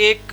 1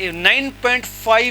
9.5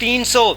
300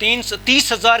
30,000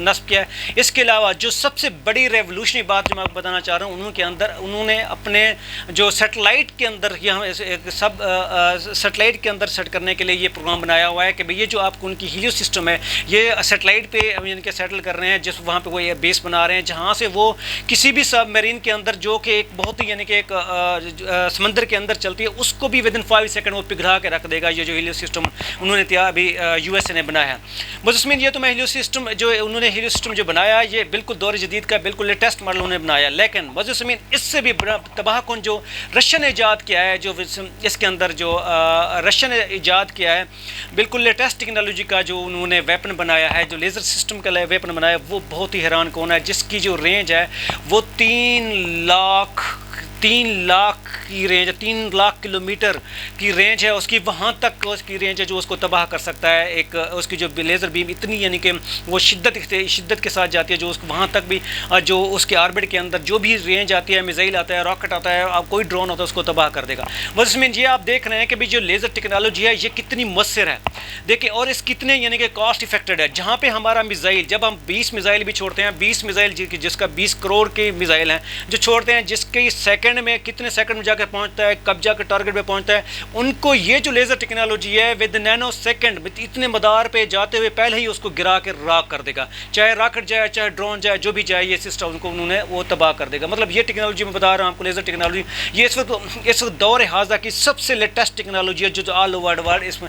نصب کیا ہے۔ اس کے علاوہ جو سب سے بڑی ریولوشنری بات جو میں آپ کو بتانا چاہ رہا ہوں، انہوں نے اپنے جو سیٹلائٹ کے اندر سب سیٹلائٹ کے اندر سیٹ کرنے کے لیے یہ پروگرام بنایا ہوا ہے کہ یہ جو آپ کو ان کی ہیلیو سسٹم ہے، یہ سیٹلائٹ پہ ان کے سیٹل کر رہے ہیں، جس وہاں پہ وہ بیس بنا رہے ہیں، جہاں سے وہ کسی بھی سب میرین کے اندر جو کہ ایک بہت ہی یعنی کہ ایک سمندر کے اندر چلتی ہے، اس کو بھی ودن 5 سیکنڈ وہ پگھلا کے رکھ دے گا۔ یہ جو ہیلیو سسٹم انہوں نے ابھی یو ایس اے نے بنایا ہے۔ مجسمین یہ تو میں ہیلیو سسٹم جو انہوں نے ہیلیو سسٹم جو بنایا، یہ بالکل دور جدید کا بالکل لیٹسٹ ماڈل انہوں نے بنایا، لیکن مجسمین اس سے بھی تباہ کن جو رشین نے ایجاد کیا ہے، جو اس کے اندر جو رشین نے ایجاد کیا ہے بالکل لیٹسٹ ٹیکنالوجی کا جو انہوں نے ویپن بنایا ہے، جو لیزر سسٹم کا ویپن بنایا ہے، وہ بہت ہی حیران کن ہے، جس کی جو رینج ہے وہ 3 لاکھ کی رینج ہے، 3 لاکھ کلومیٹر کی رینج ہے اس کی، وہاں تک اس کی رینج ہے جو اس کو تباہ کر سکتا ہے۔ ایک اس کی جو لیزر بیم اتنی یعنی کہ وہ شدت کے ساتھ جاتی ہے، جو اس کو وہاں تک بھی جو اس کے آربٹ کے اندر جو بھی رینج آتی ہے، میزائل آتا ہے، راکٹ آتا ہے، کوئی ڈرون ہوتا ہے، اس کو تباہ کر دے گا۔ مجسمین یہ آپ دیکھ رہے ہیں کہ بھی جو لیزر ٹیکنالوجی ہے یہ کتنی مؤثر ہے، دیکھیں، اور اس کتنے یعنی کہ کاسٹ افیکٹڈ ہے۔ جہاں پہ ہمارا میزائل، جب ہم 20 میزائل بھی چھوڑتے ہیں، 20 میزائل جس کا 20 کروڑ کے میزائل ہیں جو چھوڑتے ہیں، جس کے سیکنڈ میں کتنے سیکنڈ میں جا کے پہنچتا ہے، کب جا کے ٹارگٹ پہ پہنچتا ہے، ان کو یہ جو لیزر ٹیکنالوجی ہے ود نینو سیکنڈ اتنے مدار پہ جاتے ہوئے پہلے ہی اس کو گرا کے راک کر دے گا، چاہے راکٹ جائے، چاہے ڈرون جائے، جو بھی جائے، یہ سسٹم کو انہوں نے وہ تباہ کر دے گا۔ مطلب یہ ٹیکنالوجی میں بتا رہا ہوں آپ کو، لیزر ٹیکنالوجی یہ اس وقت دور حاضرہ کی سب سے لیٹسٹ ٹیکنالوجی ہے، جو آل اوور ورلڈ اس میں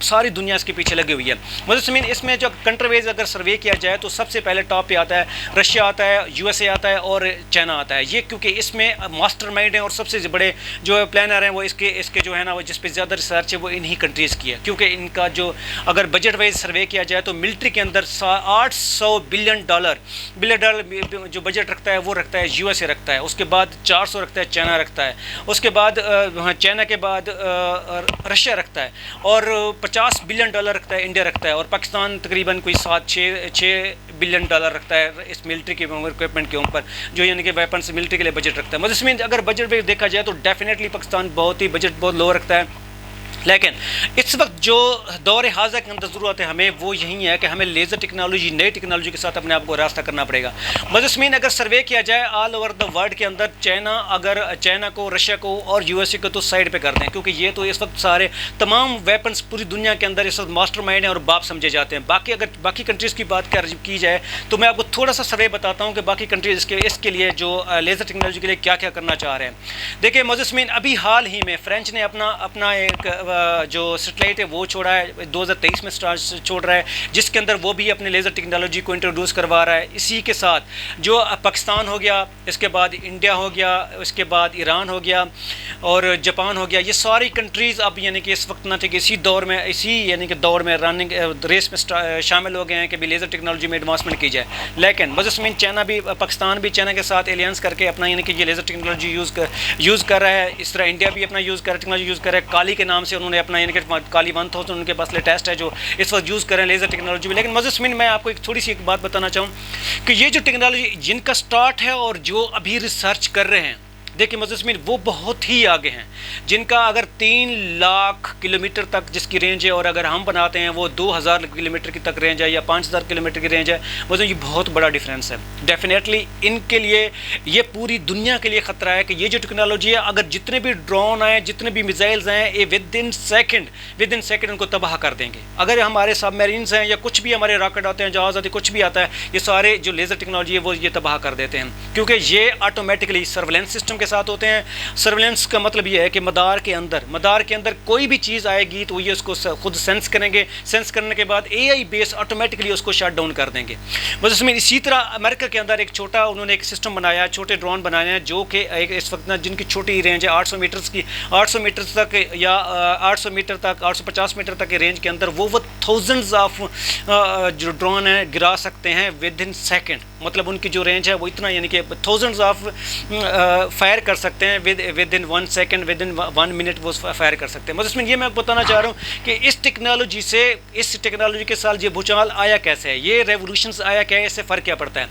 ساری دنیا اس کے پیچھے لگی ہوئی ہے۔ مجسمین اس میں جو کنٹری ویز اگر سروے کیا جائے تو سب سے پہلے ٹاپ پہ آتا ہے رشیا، آتا ہے یو ایس اے، آتا ہے اور چائنا آتا ہے، یہ کیونکہ اس میں ماسٹر مائنڈ ہیں اور سب سے بڑے جو پلانر ہیں وہ اس کے جو ہے نا وہ جس پہ زیادہ ریسرچ ہے وہ انہی کنٹریز کی ہے، کیونکہ ان کا جو اگر بجٹ وائز سروے کیا جائے تو ملٹری کے اندر $800 بلین جو بجٹ رکھتا ہے وہ رکھتا ہے یو ایس اے رکھتا ہے، اس کے بعد 400 رکھتا ہے چائنا رکھتا ہے، اس کے بعد چائنا کے بعد رشیا رکھتا ہے، اور $50 بلین رکھتا ہے انڈیا رکھتا ہے، اور پاکستان تقریباً کوئی 6 بلین رکھتا ہے اس ملٹری کے اکوپمنٹ کے اوپر، جو یعنی کہ ویپنس ملٹری کے لیے بجٹ رکھتا ہے۔ مجسمین اگر بجٹ پہ دیکھا جائے تو ڈیفینیٹلی پاکستان بجٹ بہت لو رکھتا ہے، لیکن اس وقت جو دور حاضرہ کے اندر ضرورت ہے ہمیں وہ یہی ہے کہ ہمیں لیزر ٹیکنالوجی، نئی ٹیکنالوجی کے ساتھ اپنے آپ کو راستہ کرنا پڑے گا۔ مجسمین اگر سروے کیا جائے آل اوور دا ورلڈ کے اندر، چائنا کو، رشیا کو اور یو ایس اے کو تو سائڈ پہ کر دیں، کیونکہ یہ تو اس وقت سارے تمام ویپنس پوری دنیا کے اندر اس وقت ماسٹر مائنڈ ہیں اور باپ سمجھے جاتے ہیں۔ اگر باقی کنٹریز کی بات کی جائے تو میں آپ کو تھوڑا سا سروے بتاتا ہوں کہ باقی کنٹریز اس کے لیے جو لیزر ٹیکنالوجی کے لیے کیا کیا کرنا چاہ رہے ہیں۔ دیکھیں مجسمین، ابھی حال ہی میں فرینچ نے اپنا ایک جو سیٹلائٹ ہے وہ چھوڑا ہے، 2023 میں چھوڑ رہا ہے، جس کے اندر وہ بھی اپنے لیزر ٹیکنالوجی کو انٹروڈیوس کروا رہا ہے۔ اسی کے ساتھ جو پاکستان ہو گیا، اس کے بعد انڈیا ہو گیا، اس کے بعد ایران ہو گیا اور جاپان ہو گیا، یہ ساری کنٹریز اب یعنی کہ اس وقت نہ کہ اسی دور میں رننگ ریس میں شامل ہو گئے ہیں کہ بھی لیزر ٹیکنالوجی میں ایڈوانسمنٹ کی جائے۔ لیکن مجسمین پاکستان بھی چائنا کے ساتھ الینس کر کے اپنا یعنی کہ یہ لیزر ٹیکنالوجی یوز کر رہا ہے، اس طرح انڈیا بھی اپنا ٹیکنالوجی یوز کر رہا ہے، کالی کے نام سے انہوں نے اپنا یعنی کہ کالی 1000 ان کے پاس لیٹسٹ ہے جو اس وقت یوز کر رہے ہیں لیزر ٹیکنالوجی میں۔ لیکن مجسمین میں آپ کو ایک تھوڑی سی بات بتانا چاہوں کہ یہ جو ٹیکنالوجی جن کا سٹارٹ ہے اور جو ابھی ریسرچ کر رہے ہیں، دیکھیں مجسمین وہ بہت ہی آگے ہیں، جن کا اگر 3 لاکھ کلومیٹر تک جس کی رینج ہے، اور اگر ہم بناتے ہیں وہ 2000 کلومیٹر کی تک رینج ہے یا 5000 کلومیٹر کی رینج ہے، یہ بہت بڑا ڈیفرنس ہے۔ ڈیفینیٹلی ان کے لیے یہ پوری دنیا کے لیے خطرہ ہے کہ یہ جو ٹیکنالوجی ہے، اگر جتنے بھی ڈرون آئیں، جتنے بھی میزائلز ہیں، یہ ود ان سیکنڈ ان کو تباہ کر دیں گے۔ اگر ہمارے سب میرینز ہیں یا کچھ بھی ہمارے راکٹ آتے ہیں، جہاز آتے ہیں، کچھ بھی آتا ہے، یہ سارے جو لیزر ٹیکنالوجی ہے وہ یہ تباہ کر دیتے ہیں، کیونکہ یہ آٹومیٹکلی سرویلنس سسٹم کے ساتھ ہوتے ہیں۔ سرویلنس کا مطلب یہ ہے کہ مدار کے اندر کوئی بھی چیز آئے گی تو یہ اس کو خود سینس کریں گے، سینس کرنے کے بعد اے آئی بیس آٹومیٹکلی اس کو شٹ ڈاؤن کر دیں گے۔ مجسمین اسی طرح امریکہ کے اندر انہوں نے ایک سسٹم بنایا ہے، چھوٹے ڈرون بنائے ہیں جو کہ اس وقت جن کی چھوٹی رینج ہے 800 میٹر تک یا 800 میٹر تک، 850 میٹر تک کی رینج کے اندر وہ تھاؤزنڈز آف جو ڈرون ہیں گرا سکتے ہیں ود ان سیکنڈ۔ مطلب ان کی جو رینج ہے وہ اتنا یعنی کہ تھاؤزنڈز آف فائر کر سکتے ہیں with in 1 second, with in 1 minute وہ فائر کر سکتے ہیں۔ مجسمین یہ میں بتانا چاہ رہا ہوں کہ اس ٹیکنالوجی کے ساتھ یہ بھوچال آیا کیسے ہے، یہ ریولوشنز آیا کیا ہے، اس سے فرق کیا پڑتا ہے۔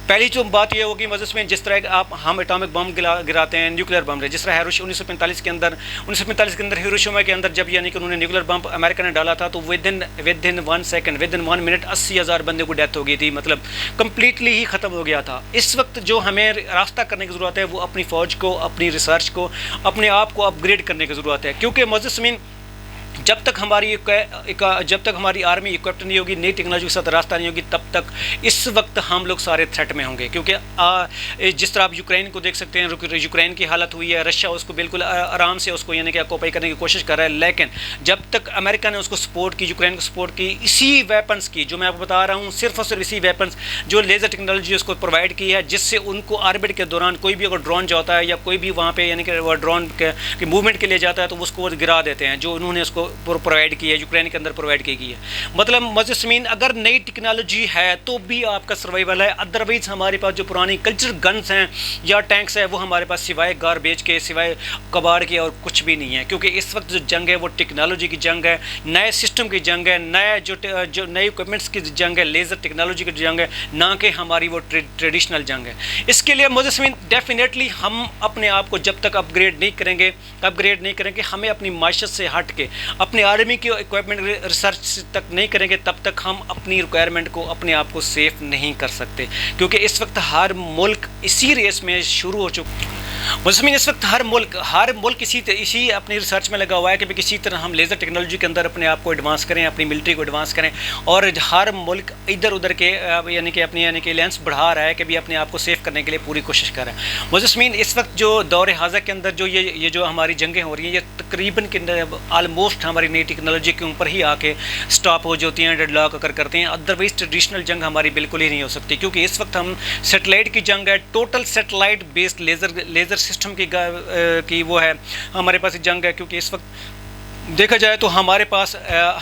پہلی جو بات یہ ہوگی مجسمین، جس طرح ہم اٹامک بم گراتے ہیں، نیوکلیر بم، جس طرح 1945 کے اندر ہیروشیما کے اندر جب یعنی کہ انہوں نے نیوکلیر بم امریکہ نے ڈالا تھا تو with in with in 1 second with in 1 minute 80,000 بندے کو ڈیتھ ہو گئی تھی، مطلب کمپلیٹلی ہی ختم ہو گیا تھا۔ اس وقت جو ہمیں راستہ کرنے کی ضرورت ہے وہ اپنی فوج کو، اپنی ریسرچ کو، اپنے آپ کو اپ گریڈ کرنے کی ضرورت ہے، کیونکہ معزز سامعین جب تک ہماری آرمی اکوپڈ نہیں ہوگی، نئی ٹیکنالوجی کے ساتھ راستہ نہیں ہوگی، تب تک اس وقت ہم لوگ سارے تھریٹ میں ہوں گے۔ کیونکہ جس طرح آپ یوکرین کو دیکھ سکتے ہیں، یوکرین کی حالت ہوئی ہے، رشیا اس کو بالکل آرام سے اس کو یعنی کہ آکوپائی کرنے کی کوشش کر رہا ہے، لیکن جب تک امریکہ نے اس کو سپورٹ کی، یوکرین کو سپورٹ کی، اسی ویپنس کی جو میں آپ کو بتا رہا ہوں، صرف اور صرف اسی ویپنس جو لیزر ٹیکنالوجی اس کو پرووائڈ کی ہے، جس سے ان کو آربٹ کے دوران کوئی بھی اگر ڈرون جاتا ہے یا کوئی بھی وہاں پہ یعنی کہ وہ ڈرون کی موومنٹ کے لیے جاتا ہے تو اس کو گرا دیتے ہیں، جو انہوں نے اس کو پرووائڈ کی ہے، یوکرین کے اندر پرووائڈ کی گئی ہے۔ مطلب معزز سامعین اگر نئی ٹیکنالوجی ہے تو بھی آپ کا سروائیول ہے، ادروائز ہمارے پاس جو پرانی کلچر گنز ہیں یا ٹینکس ہیں وہ ہمارے پاس سوائے گاربیج کے، سوائے کباڑ کے اور کچھ بھی نہیں ہے، کیونکہ اس وقت جو جنگ ہے وہ ٹیکنالوجی کی جنگ ہے، نئے سسٹم کی جنگ ہے، نئے جو نئے اکوپمنٹس کی جنگ ہے، لیزر ٹیکنالوجی کی جنگ ہے، نہ کہ ہماری وہ ٹریڈیشنل جنگ ہے۔ اس کے لیے معزز سامعین ڈیفینیٹلی ہم اپنے آپ کو جب تک اپ گریڈ نہیں کریں گے، ہمیں اپنی معیشت سے ہٹ کے اپنے آرمی کی اکوپمنٹ ریسرچ تک نہیں کریں گے، تب تک ہم اپنی ریکوائرمنٹ کو، اپنے آپ کو سیف نہیں کر سکتے، کیونکہ اس وقت ہر ملک اسی ریس میں شروع ہو چکا ہے۔ مسلمین اس وقت ہر ملک اسی اپنی ریسرچ میں لگا ہوا ہے کہ کسی طرح ہم لیزر ٹیکنالوجی کے اندر اپنے آپ کو ایڈوانس کریں، اپنی ملٹری کو ایڈوانس کریں، اور ہر ملک ادھر ادھر کے یعنی کہ لینس بڑھا رہا ہے کہ بھی اپنے آپ کو سیف کرنے کے لیے پوری کوشش کر رہا ہے۔ مسلمین اس وقت جو دور حاضر کے اندر جو یہ جو ہماری جنگیں ہو رہی ہیں، یہ تقریباً آلموسٹ ہماری نئی ٹیکنالوجی کے اوپر ہی آ کے سٹاپ ہو جاتی ہیں، ڈیڈ لاک کرتے ہیں، ادروائز ٹریڈیشنل جنگ ہماری بالکل ہی نہیں ہو سکتی، کیونکہ اس وقت ہم سیٹلائٹ کی جنگ ہے، total satellite based laser system کی وہ ہے ہمارے پاس جنگ ہے، کیونکہ اس وقت دیکھا جائے تو ہمارے پاس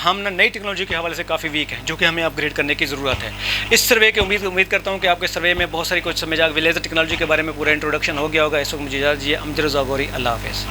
ہم نئی ٹیکنالوجی کے حوالے سے کافی ویک ہیں، جو کہ ہمیں اپ گریڈ کرنے کی ضرورت ہے۔ اس سروے کی امید کرتا ہوں کہ آپ کے سروے میں بہت ساری کچھ سمجھ آ گئی، لیزر ٹیکنالوجی کے بارے میں پورا انٹروڈکشن ہو گیا ہوگا۔ اس وقت مجھے اجازت دیجیے، امجد رضا غوری، اللہ حافظ۔